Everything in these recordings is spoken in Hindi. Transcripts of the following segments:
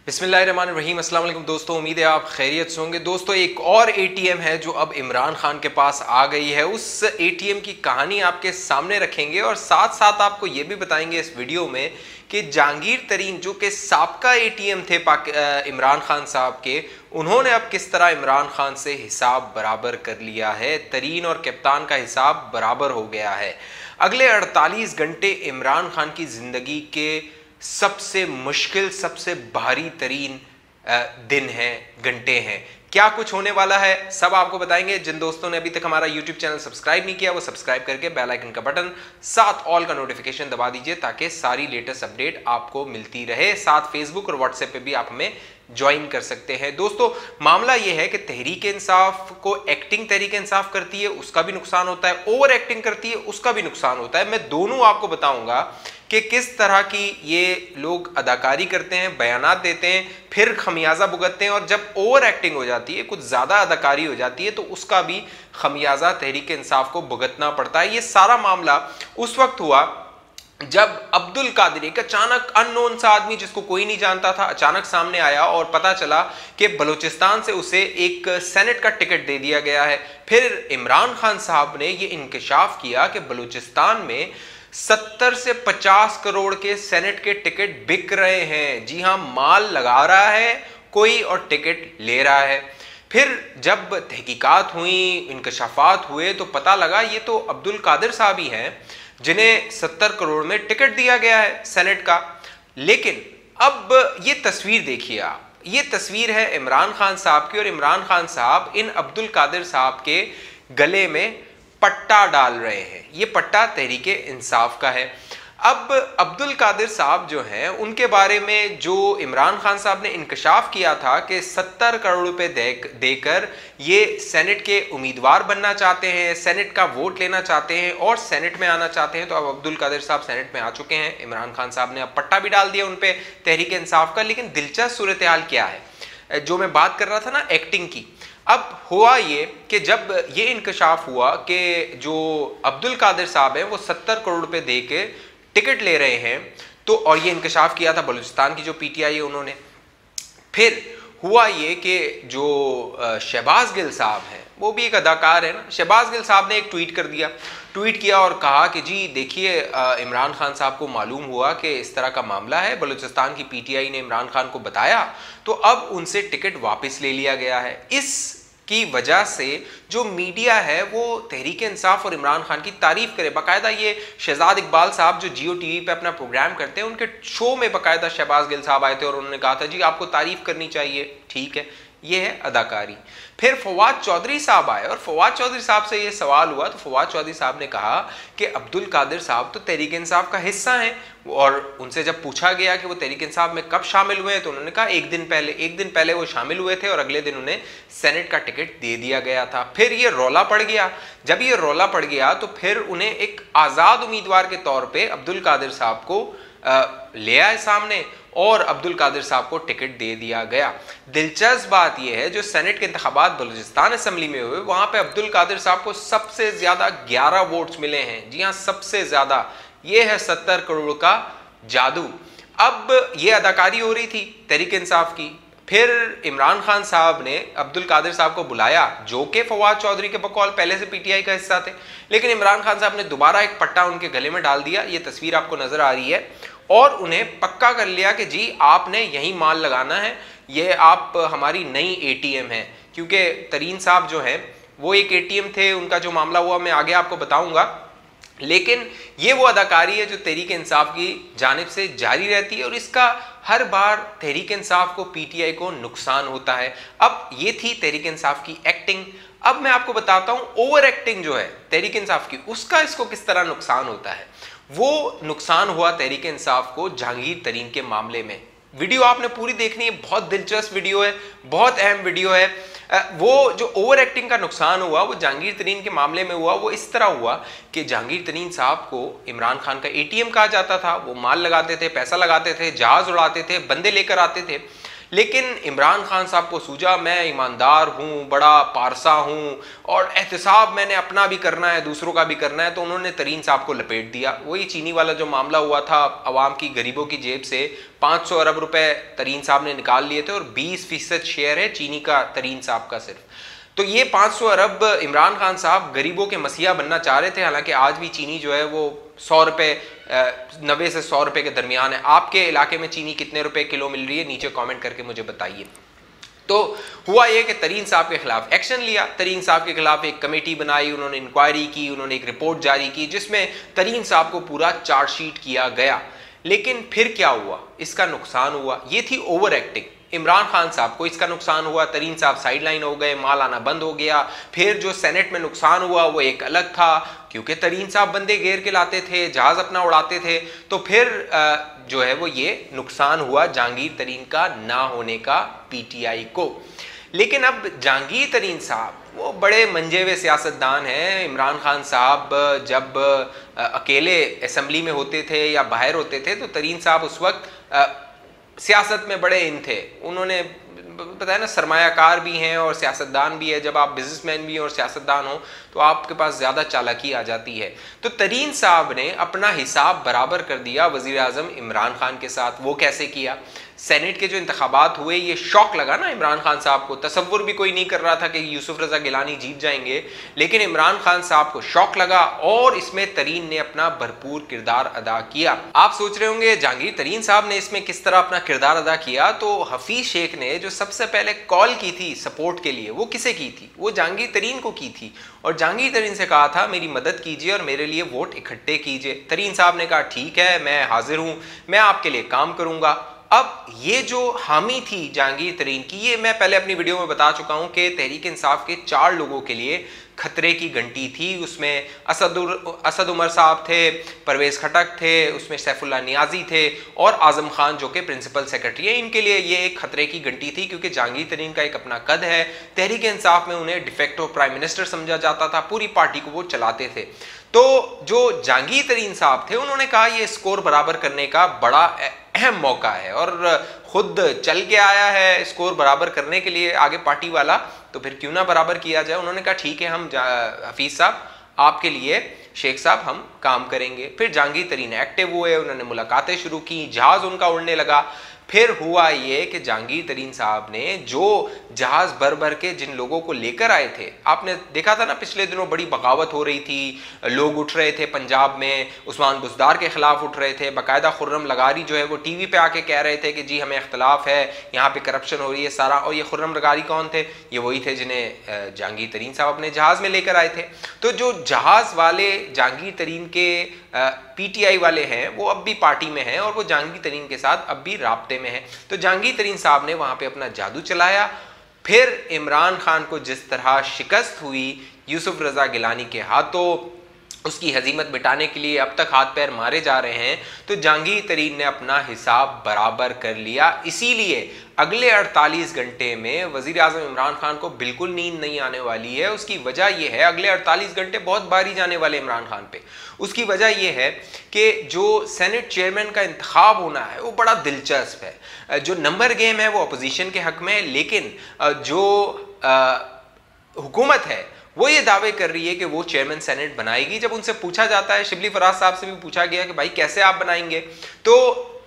बिस्मिल्लाहिर्रहमानिर्रहीम। अस्सलाम वालेकुम दोस्तों, उम्मीद है आप खैरियत से होंगे। दोस्तों, एक और एटीएम है जो अब इमरान खान के पास आ गई है। उस एटीएम की कहानी आपके सामने रखेंगे और साथ साथ आपको ये भी बताएंगे इस वीडियो में कि जहांगीर तरीन जो कि साबका एटीएम थे इमरान खान साहब के, उन्होंने अब किस तरह इमरान खान से हिसाब बराबर कर लिया है। तरीन और कप्तान का हिसाब बराबर हो गया है। अगले 48 घंटे इमरान खान की ज़िंदगी के सबसे मुश्किल, सबसे भारी तरीन दिन हैं, घंटे हैं। क्या कुछ होने वाला है सब आपको बताएंगे। जिन दोस्तों ने अभी तक हमारा यूट्यूब चैनल सब्सक्राइब नहीं किया वो सब्सक्राइब करके बेल आइकन का बटन साथ ऑल का नोटिफिकेशन दबा दीजिए ताकि सारी लेटेस्ट अपडेट आपको मिलती रहे। साथ फेसबुक और व्हाट्सएप पे भी आप हमें ज्वाइन कर सकते हैं। दोस्तों, मामला यह है कि तहरीक इंसाफ को एक्टिंग तहरीक इंसाफ करती है, उसका भी नुकसान होता है, ओवर एक्टिंग करती है, उसका भी नुकसान होता है। मैं दोनों आपको बताऊंगा कि किस तरह की ये लोग अदाकारी करते हैं, बयानात देते हैं, फिर खमियाजा भुगतते हैं, और जब ओवर एक्टिंग हो जाती है, कुछ ज़्यादा अदाकारी हो जाती है, तो उसका भी खमियाजा तहरीक इंसाफ को भुगतना पड़ता है। ये सारा मामला उस वक्त हुआ जब अब्दुल कादिर, एक अचानक अननोन सा आदमी जिसको कोई नहीं जानता था, अचानक सामने आया और पता चला कि बलूचिस्तान से उसे एक सेनेट का टिकट दे दिया गया है। फिर इमरान खान साहब ने ये इंकशाफ किया कि बलूचिस्तान में 70 से 50 करोड़ के सेनेट के टिकट बिक रहे हैं। जी हां, माल लगा रहा है कोई और टिकट ले रहा है। फिर जब तहकीकात हुई, इंकशाफात हुए, तो पता लगा ये तो अब्दुल कादिर साहब ही हैं जिन्हें 70 करोड़ में टिकट दिया गया है सेनेट का। लेकिन अब ये तस्वीर देखिए आप, ये तस्वीर है इमरान खान साहब की, और इमरान खान साहब इन अब्दुल कादिर साहब के गले में पट्टा डाल रहे हैं। ये पट्टा तहरीके इंसाफ का है। अब अब्दुल कादिर साहब जो हैं, उनके बारे में जो इमरान खान साहब ने इंकशाफ किया था कि 70 करोड़ रुपए देकर ये सेनेट के उम्मीदवार बनना चाहते हैं, सेनेट का वोट लेना चाहते हैं और सेनेट में आना चाहते हैं। तो अब अब्दुल कादिर साहब सेनेट में आ चुके हैं। इमरान खान साहब ने अब पट्टा भी डाल दिया उन पे तहरीक इंसाफ का। लेकिन दिलचस्प सूरत हाल क्या है, जो मैं बात कर रहा था ना एक्टिंग की, अब हुआ ये कि जब ये इंकशाफ हुआ कि जो अब्दुल कादिर साहब हैं वो 70 करोड़ रुपए दे के टिकट ले रहे हैं, तो और ये इंकशाफ किया था बलूचिस्तान की जो पीटीआई है उन्होंने। फिर हुआ ये कि जो शहबाज गिल साहब हैं, वो भी एक अदाकार है ना, शहबाज गिल साहब ने एक ट्वीट किया और कहा कि जी देखिए, इमरान खान साहब को मालूम हुआ कि इस तरह का मामला है, बलूचिस्तान की पीटीआई ने इमरान खान को बताया, तो अब उनसे टिकट वापस ले लिया गया है। इस की वजह से जो मीडिया है वो तहरीक इंसाफ और इमरान खान की तारीफ करे। बाकायदा ये शहजाद इकबाल साहब जो जियो टीवी पे अपना प्रोग्राम करते हैं, उनके शो में बाकायदा शहबाज गिल साहब आए थे और उन्होंने कहा था जी आपको तारीफ करनी चाहिए। ठीक है, ये है अदाकारी। फिर फवाद चौधरी साहब आए और फवाद चौधरी साहब से ये सवाल हुआ, तो फवाद चौधरी साहब ने कहा कि अब्दुल कादिर साहब तो तहरीक इंसाफ का हिस्सा हैं, और उनसे जब पूछा गया कि वो तहरीक इंसाफ में कब शामिल हुए हैं, तो उन्होंने कहा एक दिन पहले वो शामिल हुए थे और अगले दिन उन्हें सेनेट का टिकट दे दिया गया था। फिर ये रौला पड़ गया। जब ये रौला पड़ गया तो फिर उन्हें एक आज़ाद उम्मीदवार के तौर पर अब्दुल कादिर साहब को ले आए सामने और अब्दुल कादिर साहब को टिकट दे दिया गया। दिलचस्प बात यह है, जो सेनेट के इंतखाबात बलूचिस्तान असम्बली में हुए, वहां पे अब्दुल कादिर साहब को सबसे ज्यादा 11 वोट्स मिले हैं। जी हाँ, सबसे ज्यादा। ये है 70 करोड़ का जादू। अब ये अदाकारी हो रही थी तहरीक इंसाफ की। फिर इमरान खान साहब ने अब्दुल कादिर साहब को बुलाया, जो कि फवाद चौधरी के बकौल पहले से पीटीआई का हिस्सा थे, लेकिन इमरान खान साहब ने दोबारा एक पट्टा उनके गले में डाल दिया। ये तस्वीर आपको नजर आ रही है, और उन्हें पक्का कर लिया कि जी आपने यही माल लगाना है, ये आप हमारी नई एटीएम है। क्योंकि तरीन साहब जो हैं वो एक एटीएम थे, उनका जो मामला हुआ मैं आगे आपको बताऊंगा। लेकिन ये वो अदाकारी है जो तहरीक इंसाफ की जानिब से जारी रहती है, और इसका हर बार तहरीक इंसाफ को, पीटीआई को नुकसान होता है। अब ये थी तहरीक इंसाफ की एक्टिंग। अब मैं आपको बताता हूं ओवर एक्टिंग जो है तहरीक इंसाफ की, उसका इसको किस तरह नुकसान होता है। वो नुकसान हुआ तहरीक इंसाफ को जहांगीर तरीन के मामले में। वीडियो आपने पूरी देखनी है, बहुत दिलचस्प वीडियो है, बहुत अहम वीडियो है। वो जो ओवर एक्टिंग का नुकसान हुआ वो जहांगीर तरीन के मामले में हुआ। वो इस तरह हुआ कि जहांगीर तरीन साहब को इमरान खान का एटीएम कहा जाता था। वो माल लगाते थे, पैसा लगाते थे, जहाज उड़ाते थे, बंदे लेकर आते थे। लेकिन इमरान खान साहब को सूझा मैं ईमानदार हूँ, बड़ा पारसा हूँ और एहतसाब मैंने अपना भी करना है, दूसरों का भी करना है, तो उन्होंने तरीन साहब को लपेट दिया। वही चीनी वाला जो मामला हुआ था, अवाम की गरीबों की जेब से 500 अरब रुपए तरीन साहब ने निकाल लिए थे और 20% शेयर है चीनी का तरीन साहब का सिर्फ। तो ये 500 अरब इमरान खान साहब गरीबों के मसीहा बनना चाह रहे थे। हालांकि आज भी चीनी जो है वो 100 रुपये 90 से 100 रुपये के दरमियान है। आपके इलाके में चीनी कितने रुपए किलो मिल रही है, नीचे कमेंट करके मुझे बताइए। तो हुआ ये कि तरीन साहब के खिलाफ एक्शन लिया, तरीन साहब के खिलाफ एक कमेटी बनाई, उन्होंने इंक्वायरी की, उन्होंने एक रिपोर्ट जारी की जिसमें तरीन साहब को पूरा चार्जशीट किया गया। लेकिन फिर क्या हुआ, इसका नुकसान हुआ। ये थी ओवर एक्टिंग। इमरान खान साहब को इसका नुकसान हुआ, तरीन साहब साइडलाइन हो गए, माल आना बंद हो गया। फिर जो सेनेट में नुकसान हुआ वो एक अलग था, क्योंकि तरीन साहब बंदे घेर के लाते थे, जहाज अपना उड़ाते थे। तो फिर जो है वो ये नुकसान हुआ जहांगीर तरीन का ना होने का पीटीआई को। लेकिन अब जहांगीर तरीन साहब वो बड़े मंजे हुए सियासतदान हैं। इमरान खान साहब जब अकेले असेंबली में होते थे या बाहर होते थे तो तरीन साहब उस वक्त सियासत में बड़े इन थे। उन्होंने बताया ना, सरमायाकार भी हैं और सियासतदान भी है। जब आप बिजनेसमैन भी हैं और सियासतदान हो तो आपके पास ज़्यादा चालाकी आ जाती है। तो तरीन साहब ने अपना हिसाब बराबर कर दिया वज़ीर आज़म इमरान खान के साथ। वो कैसे किया? सेनेट के जो इंतखाबात हुए, ये शौक लगा ना इमरान खान साहब को। तसव्वुर भी कोई नहीं कर रहा था कि यूसुफ रजा गिलानी जीत जाएंगे, लेकिन इमरान खान साहब को शौक लगा और इसमें तरीन ने अपना भरपूर किरदार अदा किया। आप सोच रहे होंगे जहांगीर तरीन साहब ने इसमें किस तरह अपना किरदार अदा किया। तो हफीज शेख ने जो सबसे पहले कॉल की थी सपोर्ट के लिए, वो किसे की थी? वो जहांगीर तरीन को की थी और जहांगीर तरीन से कहा था मेरी मदद कीजिए और मेरे लिए वोट इकट्ठे कीजिए। तरीन साहब ने कहा ठीक है, मैं हाजिर हूं, मैं आपके लिए काम करूंगा। अब ये जो हामी थी जहांगीर तरीन की, ये मैं पहले अपनी वीडियो में बता चुका हूं कि तहरीक इंसाफ के 4 लोगों के लिए खतरे की घंटी थी। उसमें असद उमर साहब थे, परवेज खटक थे, उसमें सैफुल्लाह नियाजी थे और आजम खान जो कि प्रिंसिपल सेक्रेटरी है। इनके लिए ये एक खतरे की घंटी थी क्योंकि जहांगीर तरीन का एक अपना कद है। तहरीक इंसाफ में उन्हें डिफेक्टो प्राइम मिनिस्टर समझा जाता था, पूरी पार्टी को वो चलाते थे। तो जो जहांगीर तरीन साहब थे उन्होंने कहा ये स्कोर बराबर करने का बड़ा अहम मौका है और खुद चल के आया है स्कोर बराबर करने के लिए आगे पार्टी वाला, तो फिर क्यों ना बराबर किया जाए। उन्होंने कहा ठीक है, हम हफीज साहब आपके लिए, शेख साहब हम काम करेंगे। फिर जहांगीर तरीन एक्टिव हुए, उन्होंने मुलाकातें शुरू की, जहाज उनका उड़ने लगा। फिर हुआ ये कि जहांगीर तरीन साहब ने जो जहाज भर भर के जिन लोगों को लेकर आए थे, आपने देखा था ना पिछले दिनों बड़ी बगावत हो रही थी, लोग उठ रहे थे पंजाब में, उस्मान बुज़दार के खिलाफ उठ रहे थे। बाकायदा खुर्रम लगारी जो है वो टीवी पे आके कह रहे थे कि जी हमें इख्तलाफ है, यहाँ पे करप्शन हो रही है सारा। और ये खुर्रम लगारी कौन थे? ये वही थे जिन्हें जहांगीर तरीन साहब अपने जहाज में लेकर आए थे। तो जो जहाज वाले जहांगीर तरीन के पीटीआई वाले हैं वो अब भी पार्टी में हैं और वो जहांगीर तरीन के साथ अब भी राब्ते में हैं। तो जहांगीर तरीन साहब ने वहां पे अपना जादू चलाया। फिर इमरान खान को जिस तरह शिकस्त हुई यूसुफ रजा गिलानी के हाथों, उसकी हजीमत मिटाने के लिए अब तक हाथ पैर मारे जा रहे हैं, तो जहांगीर तरीन ने अपना हिसाब बराबर कर लिया। इसीलिए अगले 48 घंटे में वजीर आजम इमरान खान को बिल्कुल नींद नहीं आने वाली है। उसकी वजह यह है, अगले 48 घंटे बहुत भारी जाने वाले इमरान खान पे। उसकी वजह यह है कि जो सेनेट चेयरमैन का इंतखाब होना है वो बड़ा दिलचस्प है। जो नंबर गेम है वो अपोजिशन के हक में, लेकिन जो हुकूमत है वो ये दावे कर रही है कि वो चेयरमैन सेनेट बनाएगी। जब उनसे पूछा जाता है, शिबली फराज साहब से भी पूछा गया कि भाई कैसे आप बनाएंगे, तो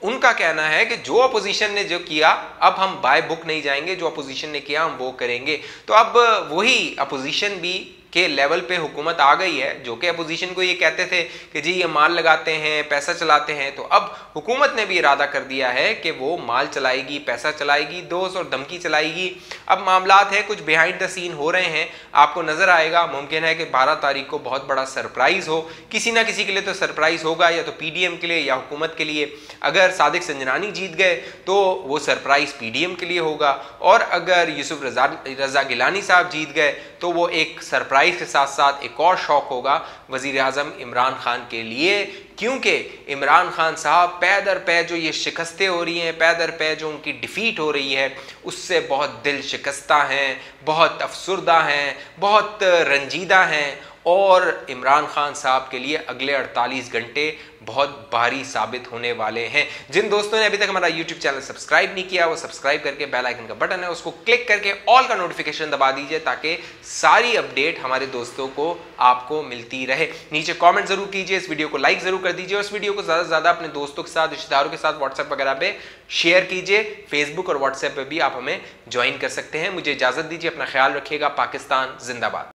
उनका कहना है कि जो अपोजिशन ने जो किया अब हम बाय बुक नहीं जाएंगे, जो अपोजिशन ने किया हम वो करेंगे। तो अब वही अपोजिशन भी के लेवल पे हुकूमत आ गई है, जो कि अपोजिशन को ये कहते थे कि जी ये माल लगाते हैं, पैसा चलाते हैं। तो अब हुकूमत ने भी इरादा कर दिया है कि वो माल चलाएगी, पैसा चलाएगी, दोस्त और धमकी चलाएगी। अब मामलात है कुछ बिहाइंड द सीन हो रहे हैं, आपको नजर आएगा। मुमकिन है कि 12 तारीख को बहुत बड़ा सरप्राइज हो, किसी ना किसी के लिए तो सरप्राइज होगा, या तो पीडीएम के लिए या हुकूमत के लिए। अगर सादिक संजनानी जीत गए तो वो सरप्राइज पीडीएम के लिए होगा, और अगर यूसुफ रजा गिलानी साहब जीत गए तो वो एक सरप्राइज के साथ साथ एक और शौक होगा वजीर आजम इमरान खान के लिए। क्योंकि इमरान खान साहब पै दर पै जो ये शिकस्तें हो रही हैं, पै दर पै जो उनकी डिफीट हो रही है, उससे बहुत दिल शिकस्ता हैं, बहुत अफसुर्दा हैं, बहुत रंजीदा हैं। और इमरान खान साहब के लिए अगले 48 घंटे बहुत भारी साबित होने वाले हैं। जिन दोस्तों ने अभी तक हमारा YouTube चैनल सब्सक्राइब नहीं किया वो सब्सक्राइब करके बेल आइकन का बटन है उसको क्लिक करके ऑल का नोटिफिकेशन दबा दीजिए ताकि सारी अपडेट हमारे दोस्तों को आपको मिलती रहे। नीचे कमेंट जरूर कीजिए, इस वीडियो को लाइक जरूर कर दीजिए और इस वीडियो को ज्यादा से ज्यादा अपने दोस्तों के साथ, रिश्तेदारों के साथ व्हाट्सएप वगैरह पे शेयर कीजिए। फेसबुक और व्हाट्सएप पे भी आप हमें ज्वाइन कर सकते हैं। मुझे इजाजत दीजिए, अपना ख्याल रखिएगा। पाकिस्तान जिंदाबाद।